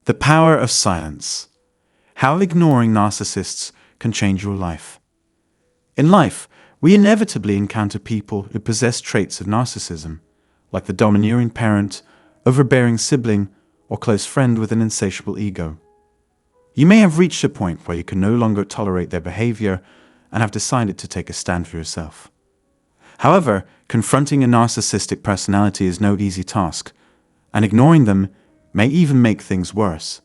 The power of silence. How ignoring narcissists can change your life. In life, we inevitably encounter people who possess traits of narcissism, like the domineering parent, overbearing sibling, or close friend with an insatiable ego. You may have reached a point where you can no longer tolerate their behavior and have decided to take a stand for yourself. However, confronting a narcissistic personality is no easy task, and ignoring them may even make things worse.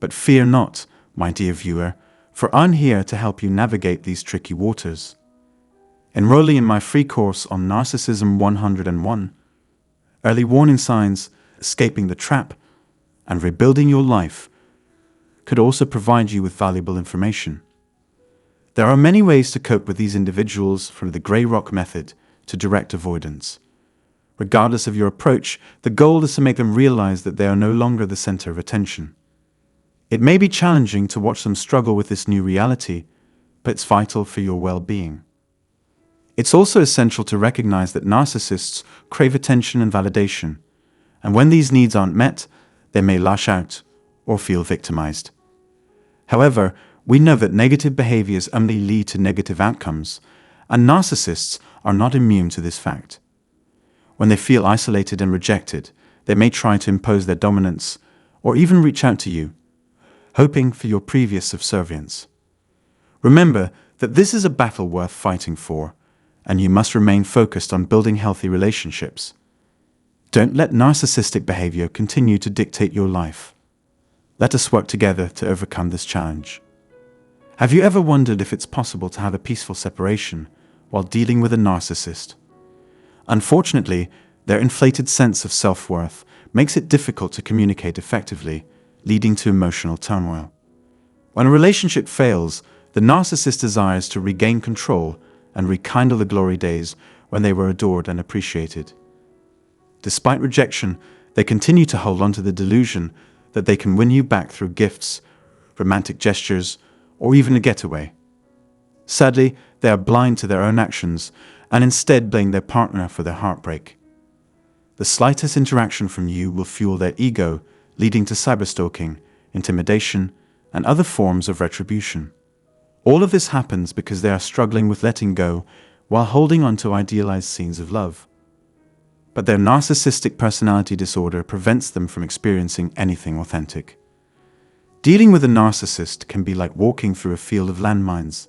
But fear not, my dear viewer, for I'm here to help you navigate these tricky waters. Enrolling in my free course on Narcissism 101, Early Warning Signs, Escaping the Trap, and Rebuilding Your Life could also provide you with valuable information. There are many ways to cope with these individuals, from the grey rock method to direct avoidance. Regardless of your approach, the goal is to make them realize that they are no longer the center of attention. It may be challenging to watch them struggle with this new reality, but it's vital for your well-being. It's also essential to recognize that narcissists crave attention and validation, and when these needs aren't met, they may lash out or feel victimized. However, we know that negative behaviors only lead to negative outcomes, and narcissists are not immune to this fact. When they feel isolated and rejected, they may try to impose their dominance or even reach out to you, hoping for your previous subservience. Remember that this is a battle worth fighting for, and you must remain focused on building healthy relationships. Don't let narcissistic behavior continue to dictate your life. Let us work together to overcome this challenge. Have you ever wondered if it's possible to have a peaceful separation while dealing with a narcissist? Unfortunately, their inflated sense of self-worth makes it difficult to communicate effectively, leading to emotional turmoil. When a relationship fails, the narcissist desires to regain control and rekindle the glory days when they were adored and appreciated. Despite rejection, they continue to hold on to the delusion that they can win you back through gifts, romantic gestures, or even a getaway. Sadly, they are blind to their own actions and instead blame their partner for their heartbreak. The slightest interaction from you will fuel their ego, leading to cyberstalking, intimidation, and other forms of retribution. All of this happens because they are struggling with letting go while holding on to idealized scenes of love. But their narcissistic personality disorder prevents them from experiencing anything authentic. Dealing with a narcissist can be like walking through a field of landmines.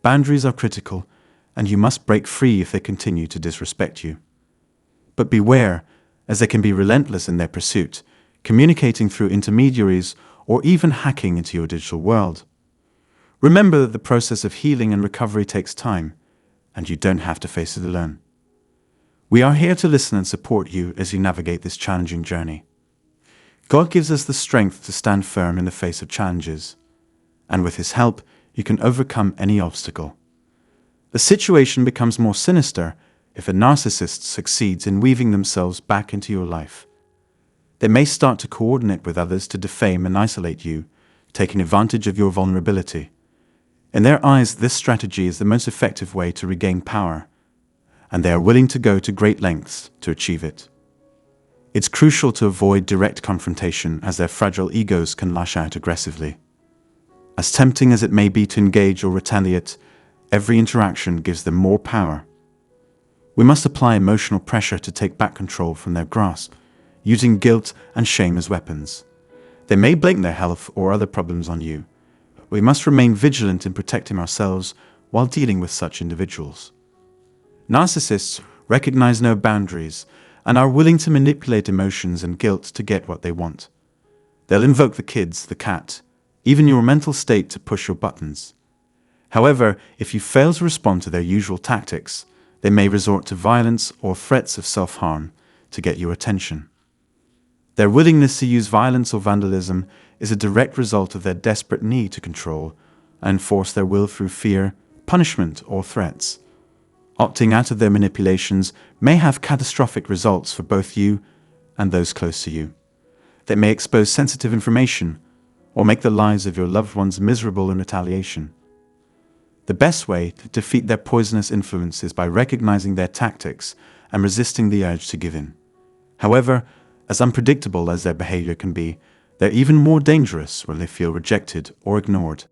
Boundaries are critical, and you must break free if they continue to disrespect you. But beware, as they can be relentless in their pursuit, communicating through intermediaries or even hacking into your digital world. Remember that the process of healing and recovery takes time, and you don't have to face it alone. We are here to listen and support you as you navigate this challenging journey. God gives us the strength to stand firm in the face of challenges, and with His help, you can overcome any obstacle. The situation becomes more sinister if a narcissist succeeds in weaving themselves back into your life. They may start to coordinate with others to defame and isolate you, taking advantage of your vulnerability. In their eyes, this strategy is the most effective way to regain power, and they are willing to go to great lengths to achieve it. It's crucial to avoid direct confrontation, as their fragile egos can lash out aggressively. As tempting as it may be to engage or retaliate, every interaction gives them more power. We must apply emotional pressure to take back control from their grasp, using guilt and shame as weapons. They may blame their health or other problems on you. We must remain vigilant in protecting ourselves while dealing with such individuals. Narcissists recognize no boundaries and are willing to manipulate emotions and guilt to get what they want. They'll invoke the kids, the cat, even your mental state to push your buttons. However, if you fail to respond to their usual tactics, they may resort to violence or threats of self-harm to get your attention. Their willingness to use violence or vandalism is a direct result of their desperate need to control and enforce their will through fear, punishment, or threats. Opting out of their manipulations may have catastrophic results for both you and those close to you. They may expose sensitive information or make the lives of your loved ones miserable in retaliation. The best way to defeat their poisonous influence is by recognizing their tactics and resisting the urge to give in. However, as unpredictable as their behavior can be, They're even more dangerous when they feel rejected or ignored.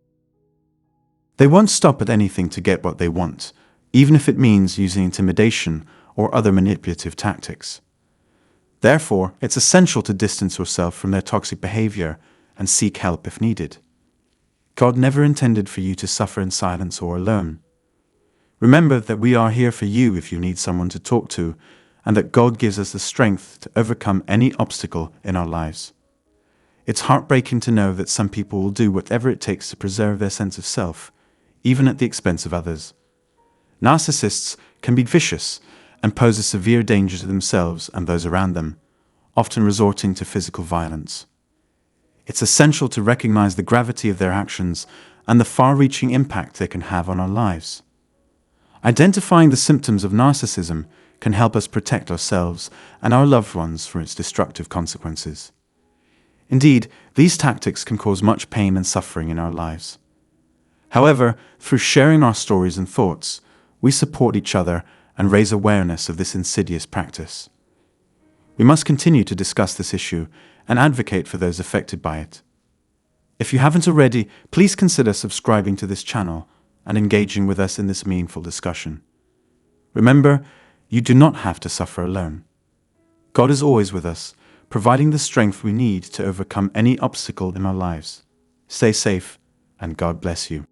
They won't stop at anything to get what they want, even if it means using intimidation or other manipulative tactics. Therefore, it's essential to distance yourself from their toxic behavior and seek help if needed. God never intended for you to suffer in silence or alone. Remember that we are here for you if you need someone to talk to, and that God gives us the strength to overcome any obstacle in our lives. It's heartbreaking to know that some people will do whatever it takes to preserve their sense of self, even at the expense of others. Narcissists can be vicious and pose a severe danger to themselves and those around them, often resorting to physical violence. It's essential to recognize the gravity of their actions and the far-reaching impact they can have on our lives. Identifying the symptoms of narcissism can help us protect ourselves and our loved ones from its destructive consequences. Indeed, these tactics can cause much pain and suffering in our lives. However, through sharing our stories and thoughts, we support each other and raise awareness of this insidious practice. We must continue to discuss this issue and advocate for those affected by it. If you haven't already, please consider subscribing to this channel and engaging with us in this meaningful discussion. Remember, you do not have to suffer alone. God is always with us, providing the strength we need to overcome any obstacle in our lives. Stay safe, and God bless you.